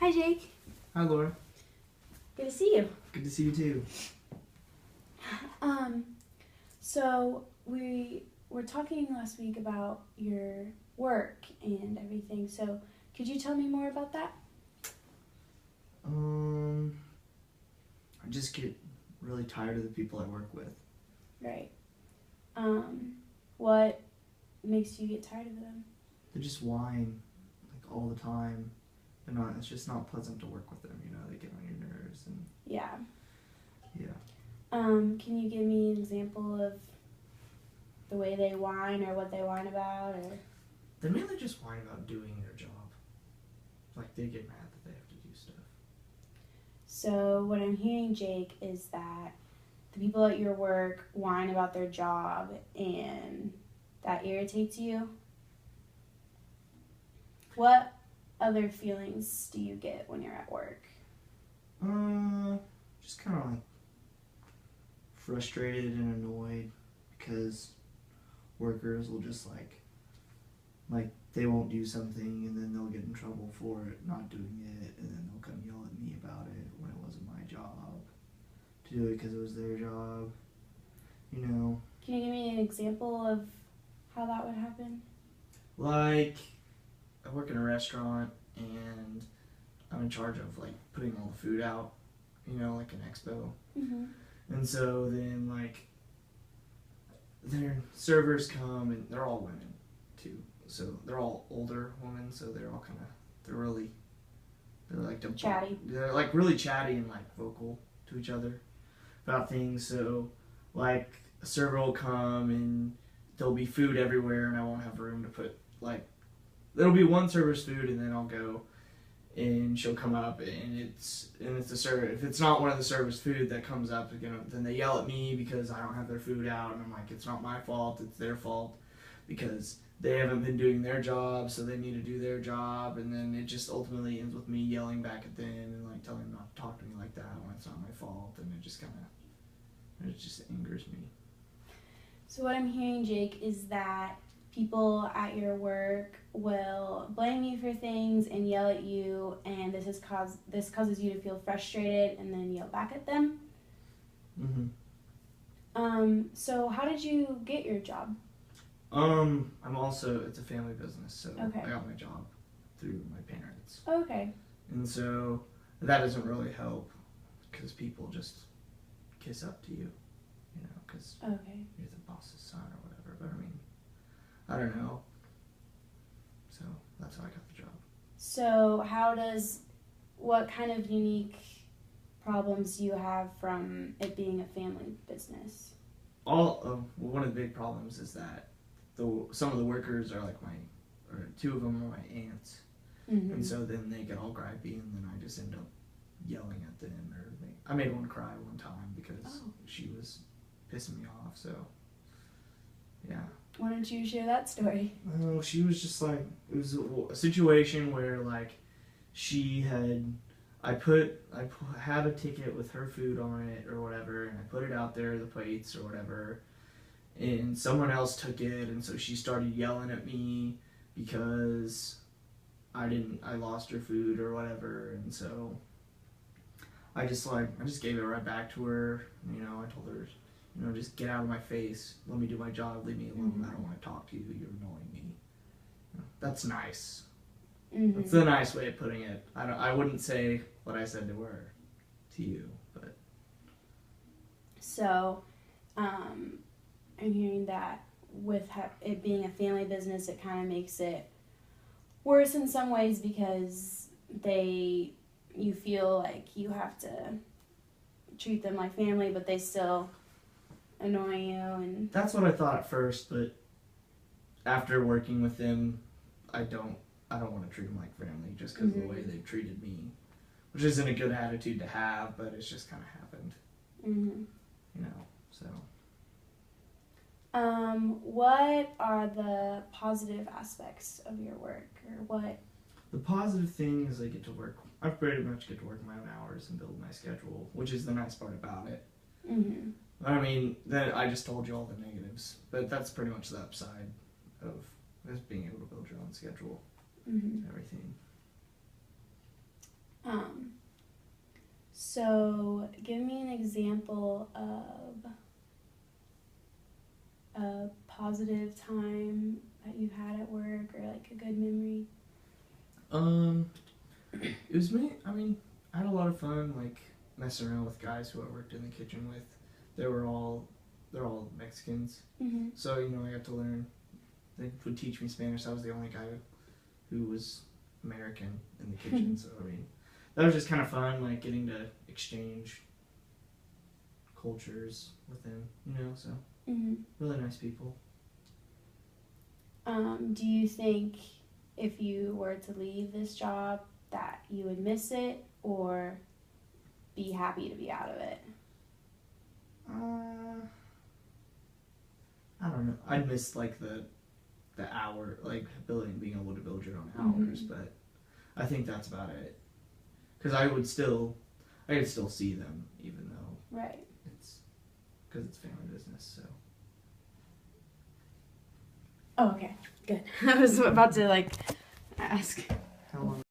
Hi, Jake. Hi, Laura. Good to see you. Good to see you too. So we were talking last week about your work and everything. So could you tell me more about that? I just get really tired of the people I work with. Right. What makes you get tired of them? They just whine like all the time. It's just not pleasant to work with them. They get on your nerves and Yeah. yeah. Can you give me an example of the way they whine or what they whine about, or? They mainly just whine about doing their job. Like they get mad that they have to do stuff. So what I'm hearing, Jake, is that the people at your work whine about their job and that irritates you. What other feelings do you get when you're at work? Just kind of like frustrated and annoyed because workers will just like they won't do something and then they'll get in trouble for it not doing it, and then they'll come yell at me about it when it wasn't my job to do it because it was their job. Can you give me an example of how that would happen? Like I work in a restaurant and I'm in charge of like putting all the food out, like an expo. Mm-hmm. And so then their servers come and they're all women too. So they're all older women, so they're all they're like Chatty. They're like really chatty and like vocal to each other about things. So like a server will come and there'll be food everywhere and I won't have room to put there'll be one server's food, and then I'll go and she'll come up and it's the server. If it's not one of the server's food that comes up, then they yell at me because I don't have their food out, and I'm like, it's not my fault, it's their fault because they haven't been doing their job, so they need to do their job, and then it just ultimately ends with me yelling back at them and like telling them not to talk to me like that when it's not my fault, and it just angers me. So what I'm hearing, Jake, is that people at your work will blame you for things and yell at you, and this causes you to feel frustrated and then yell back at them. Mm-hmm. So how did you get your job? It's a family business, so Okay. I got my job through my parents. Oh, okay. And so that doesn't really help because people just kiss up to you, because Okay. you're the boss's son or whatever. But I don't know. So that's how I got the job. So what kind of unique problems do you have from it being a family business? One of the big problems is that some of the workers are like two of them are my aunts. Mm-hmm. And so then they get all gripey, and then I just end up yelling at them, I made one cry one time because she was pissing me off. So yeah. Why don't you share that story? Oh, she was just like, it was a situation where like I had a ticket with her food on it or whatever, and I put it out there, the plates or whatever, and someone else took it, and so she started yelling at me because I lost her food or whatever, and so I just gave it right back to her. I told her, just get out of my face. Let me do my job. Leave me alone. Mm-hmm. I don't want to talk to you. You're annoying me. That's nice. Mm-hmm. That's the nice way of putting it. I wouldn't say what I said to her to you, but. So, I'm hearing that with it being a family business, it kind of makes it worse in some ways because you feel like you have to treat them like family, but they still annoy you. And That's what I thought at first, but after working with them, I don't want to treat them like family just because of the way they've treated me, which isn't a good attitude to have, but it's just kind of happened. Mm-hmm. So. What are the positive aspects of your work, or what? The positive thing is I pretty much get to work my own hours and build my schedule, which is the nice part about it. Mm-hmm. Then I just told you all the negatives, but that's pretty much the upside of just being able to build your own schedule and everything. So, give me an example of a positive time that you've had at work or like a good memory. It was me. I mean, I had a lot of fun, like messing around with guys who I worked in the kitchen with. They're all Mexicans, Mm-hmm. so I got to learn. They would teach me Spanish. I was the only guy who was American in the kitchen, so I mean, that was just kind of fun, like getting to exchange cultures with them. So Mm-hmm. really nice people. Do you think if you were to leave this job that you would miss it or be happy to be out of it? I don't know. I'd miss like the hour, like being able to build your own hours, but I think that's about it. Because I could still see them even though Right. because it's family business. So Oh, okay. Good. I was about to ask. how long?